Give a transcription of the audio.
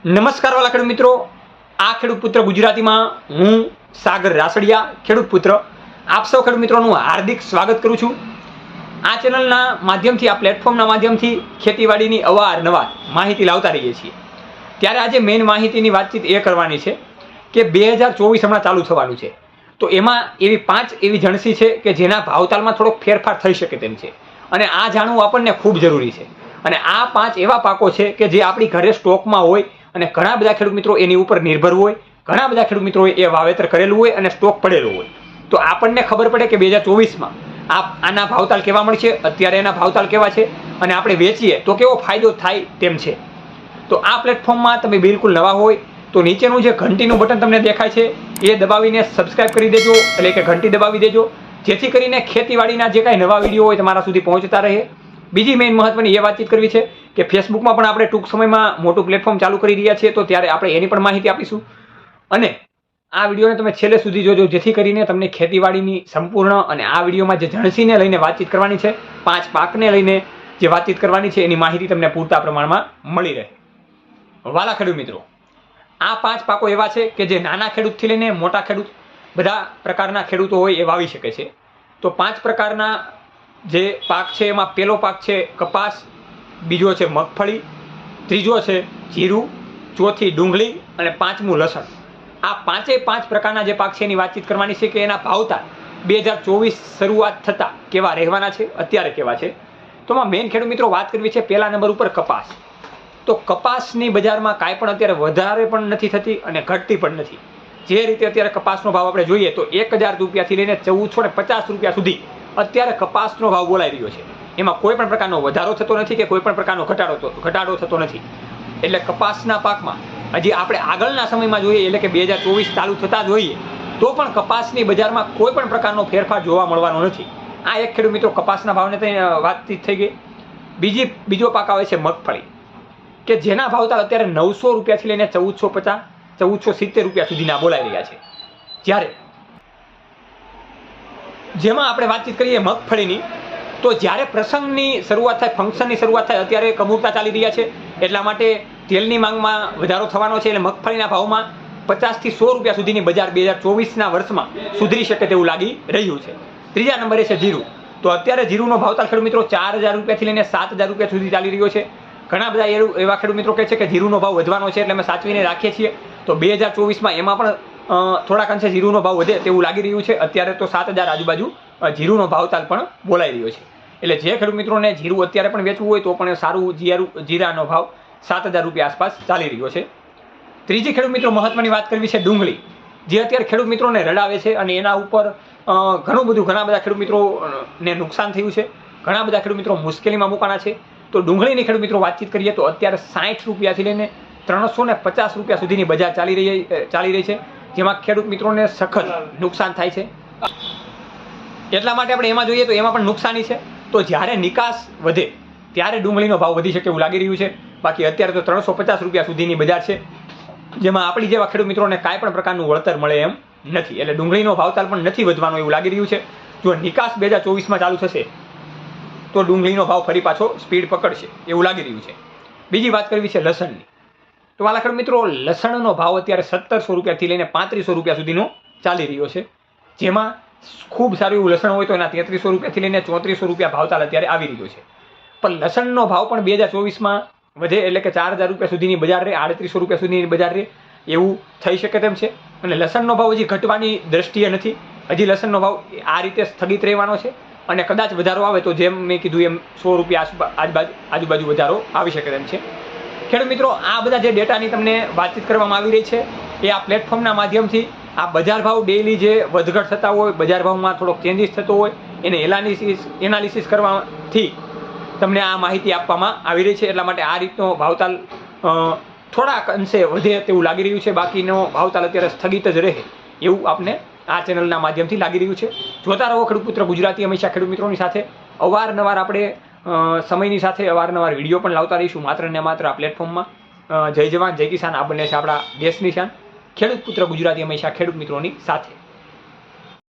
નમસ્કાર વાલા ખેડૂત મિત્રો, આ ખેડૂત પુત્ર ગુજરાતીમાં હું સાગર રાસડિયા ખેડૂત પુત્ર આપ સૌ ખેડૂત મિત્રોનું હાર્દિક સ્વાગત કરું છું। આ ચેનલના માધ્યમથી, આ પ્લેટફોર્મના માધ્યમથી ખેતીવાડીની અવારનવાર માહિતી લાવતા રહીએ છીએ। ત્યારે આજે મેઇન માહિતીની વાતચીત એ કરવાની છે કે 2024 હમણાં ચાલુ થવાનું છે, તો એમાં એવી 5 એવી જણસી છે કે જેના ભાવતાલમાં થોડોક ફેરફાર થઈ શકે તેમ છે, અને આ જાણવું આપણને ખૂબ જરૂરી છે। અને આ 5 એવા પાકો છે કે જે આપણી ઘરે સ્ટોકમાં હોય અને ઘણા બધા ખેડૂત મિત્રો એની ઉપર નિર્ભર હોય, ઘણા બધા ખેડૂત મિત્રોએ એ વાવેતર કરેલું હોય અને સ્ટોક પડેલો હોય, તો આપણને ખબર પડે કે 2024માં આના ભાવતાલ કેવા મળશે, અત્યારે એના ભાવતાલ કેવા છે, અને આપણે વેચીએ તો કેવો ફાયદો થાય તેમ છે। તો આ પ્લેટફોર્મમાં તમે બિલકુલ નવા હોય તો નીચેનું જે ઘંટીનું બટન તમને દેખાય છે એ દબાવીને સબસ્ક્રાઇબ કરી દેજો, એટલે કે ઘંટી દબાવી દેજો, જેથી કરીને ખેતીવાડીના જે કાંઈ નવા વિડીયો હોય તમારા સુધી પહોંચતા રહે। બીજી મેઇન મહત્વની એ વાતચીત કરવી છે કે ફેસબુકમાં પણ આપણે ટૂંક સમયમાં મોટું પ્લેટફોર્મ ચાલુ કરી રહ્યા છીએ, તો ત્યારે આપણે એની પણ માહિતી આપીશું। અને આ વિડીયોને તમે છેલ્લે સુધી જોજો, જેથી કરીને તમને ખેતીવાડીની સંપૂર્ણ અને આ વિડીયોમાં જે જણસીને લઈને વાતચીત કરવાની છે, 5 પાકને લઈને જે વાતચીત કરવાની છે એની માહિતી તમને પૂરતા પ્રમાણમાં મળી રહે। વાલા ખેડૂત મિત્રો, આ 5 પાકો એવા છે કે જે નાના ખેડૂતથી લઈને મોટા ખેડૂત બધા પ્રકારના ખેડૂતો હોય એ વાવી શકે છે। તો 5 પ્રકારના જે પાક છે એમાં પહેલો પાક છે કપાસ, બીજો છે મગફળી, ત્રીજો છે જીરું, ચોથી ડુંગળી અને પાંચમું લસણ। આ 5 પ્રકારના જે પાક છે એની વાતચીત કરવાની છે કે એના ભાવતાલ 2024 શરૂઆત થતાં કેવા રહેવાના છે, અત્યારે કેવા છે। તો આમાં મેઇન ખેડૂત મિત્રો વાત કરવી છે પહેલા નંબર ઉપર કપાસ। તો કપાસની બજારમાં કાંઈ પણ અત્યારે વધારે પણ નથી થતી અને ઘટતી પણ નથી। જે રીતે અત્યારે કપાસનો ભાવ આપણે જોઈએ તો 1000 રૂપિયાથી લઈને 1450 રૂપિયા સુધી અત્યારે કપાસનો ભાવ બોલાઈ રહ્યો છે। એમાં કોઈ પણ પ્રકારનો વધારો થતો નથી કે કોઈ પણ પ્રકારનો ઘટાડો થતો નથી। એટલે કપાસના પાકમાં હજી આપણે આગળના સમયમાં જોઈએ, એટલે કે 2024 ચાલુ થતાં જોઈએ તો પણ કપાસની બજારમાં કોઈ પણ પ્રકારનો ફેરફાર જોવા મળવાનો નથી। આ એક ખેડૂત મિત્રો કપાસના ભાવને વાતચીત થઈ ગઈ। બીજો પાક આવે છે મગફળી, કે જેના ભાવતાલ અત્યારે 900 રૂપિયાથી લઈને 1450, 1470 રૂપિયા સુધીના બોલાઈ રહ્યા છે। જ્યારે જેમાં આપણે વાતચીત કરીએ મગફળીની, તો જ્યારે પ્રસંગની શરૂઆત થાય, ફંક્શનની શરૂઆત થાય, અત્યારે કમૂરતા ચાલી રહ્યા છે, એટલા માટે તેલની માંગમાં વધારો થવાનો છે, એટલે મગફળીના ભાવમાં 50 થી 100 રૂપિયા સુધીની બજાર 2024ના વર્ષમાં સુધરી શકે તેવું લાગી રહ્યું છે। ત્રીજા નંબરે છે જીરું। તો અત્યારે જીરુંનો ભાવતાલ ખેડૂત મિત્રો 4000 રૂપિયાથી લઈને 7000 રૂપિયા સુધી ચાલી રહ્યો છે। ઘણા બધા એવા ખેડૂત મિત્રો કહે છે કે જીરુંનો ભાવ વધવાનો છે, એટલે અમે સાચવીને રાખીએ છીએ। તો 2024માં એમાં પણ થોડાક અંશે જીરુંનો ભાવ વધે તેવું લાગી રહ્યું છે। અત્યારે તો 7000 આજુબાજુ જીરુંનો ભાવતાલ પણ બોલાઈ રહ્યો છે। એટલે જે ખેડૂત મિત્રોને જીરું અત્યારે પણ વેચવું હોય તો પણ સારું જીરાનો ભાવ 7000 રૂપિયા આસપાસ ચાલી રહ્યો છે। ત્રીજી ખેડૂત મિત્રો મહત્વની વાત કરવી છે ડુંગળી, જે અત્યારે ખેડૂત મિત્રોને રડાવે છે અને એના ઉપર ઘણા બધા ખેડૂત મિત્રોને નુકસાન થયું છે, ઘણા બધા ખેડૂત મિત્રો મુશ્કેલીમાં મુકાણા છે। તો ડુંગળીની ખેડૂત મિત્રો વાતચીત કરીએ તો અત્યારે 60 રૂપિયાથી લઈને 350 રૂપિયા સુધીની બજાર ચાલી રહી છે, જેમાં ખેડૂત મિત્રોને સખત નુકસાન થાય છે। એટલા માટે આપણે એમાં જોઈએ તો એમાં પણ નુકસાની છે। તો જ્યારે નિકાસ વધે ત્યારે ડુંગળીનો ભાવ વધી શકે એવું લાગી રહ્યું છે। બાકી અત્યારે તો 350 રૂપિયા સુધીની બજાર છે, જેમાં આપણી જેવા ખેડૂત મિત્રોને કાંઈ પણ પ્રકારનું વળતર મળે એમ નથી। એટલે ડુંગળીનો ભાવતાલ પણ નથી વધવાનો એવું લાગી રહ્યું છે। જો નિકાસ 2024માં ચાલુ થશે તો ડુંગળીનો ભાવ ફરી પાછો સ્પીડ પકડશે એવું લાગી રહ્યું છે। બીજી વાત કરવી છે લસણની। તો વાલા ખેડૂત મિત્રો, લસણનો ભાવ અત્યારે 1700 રૂપિયાથી લઈને 3500 રૂપિયા સુધીનો ચાલી રહ્યો છે, જેમાં ખૂબ સારું એવું લસણ હોય તો એના 3300 રૂપિયાથી લઈને 3400 રૂપિયા ભાવતાલ અત્યારે આવી રહ્યો છે। પણ લસણનો ભાવ પણ 2024માં વધે, એટલે કે 4000 રૂપિયા સુધીની બજાર રહે, 3800 રૂપિયા સુધીની બજાર રહે એવું થઈ શકે તેમ છે। અને લસણનો ભાવ હજી ઘટવાની દ્રષ્ટિએ નથી, હજી લસણનો ભાવ આ રીતે સ્થગિત રહેવાનો છે, અને કદાચ વધારો આવે તો જેમ મેં કીધું એમ 100 રૂપિયા આજુબાજુ વધારો આવી શકે તેમ છે। ખેડૂત મિત્રો, આ બધા જે ડેટાની તમને વાતચીત કરવામાં આવી રહી છે એ આ પ્લેટફોર્મના માધ્યમથી આ બજાર ભાવ ડેઇલી જે વધઘટ થતા હોય, બજાર ભાવમાં થોડોક ચેન્જીસ થતો હોય, એને એનાલિસિસ કરવાથી તમને આ માહિતી આપવામાં આવી રહી છે। એટલા માટે આ રીતનો ભાવતાલ થોડાક અંશે વધે તેવું લાગી રહ્યું છે, બાકીનો ભાવતાલ અત્યારે સ્થગિત જ રહે એવું આપને આ ચેનલના માધ્યમથી લાગી રહ્યું છે। જોતા રહો ખેડૂત પુત્ર ગુજરાતી, હંમેશા ખેડૂત મિત્રોની સાથે અવારનવાર આપણે સમયની સાથે અવારનવાર વિડીયો પણ લાવતા રહીશું, માત્ર ને માત્ર આ પ્લેટફોર્મમાં। જય જવાન જય કિસાન, આ બંને છે આપણા દેશની શાન। ખેડૂત પુત્ર ગુજરાતી, હંમેશા ખેડૂત મિત્રોની સાથે।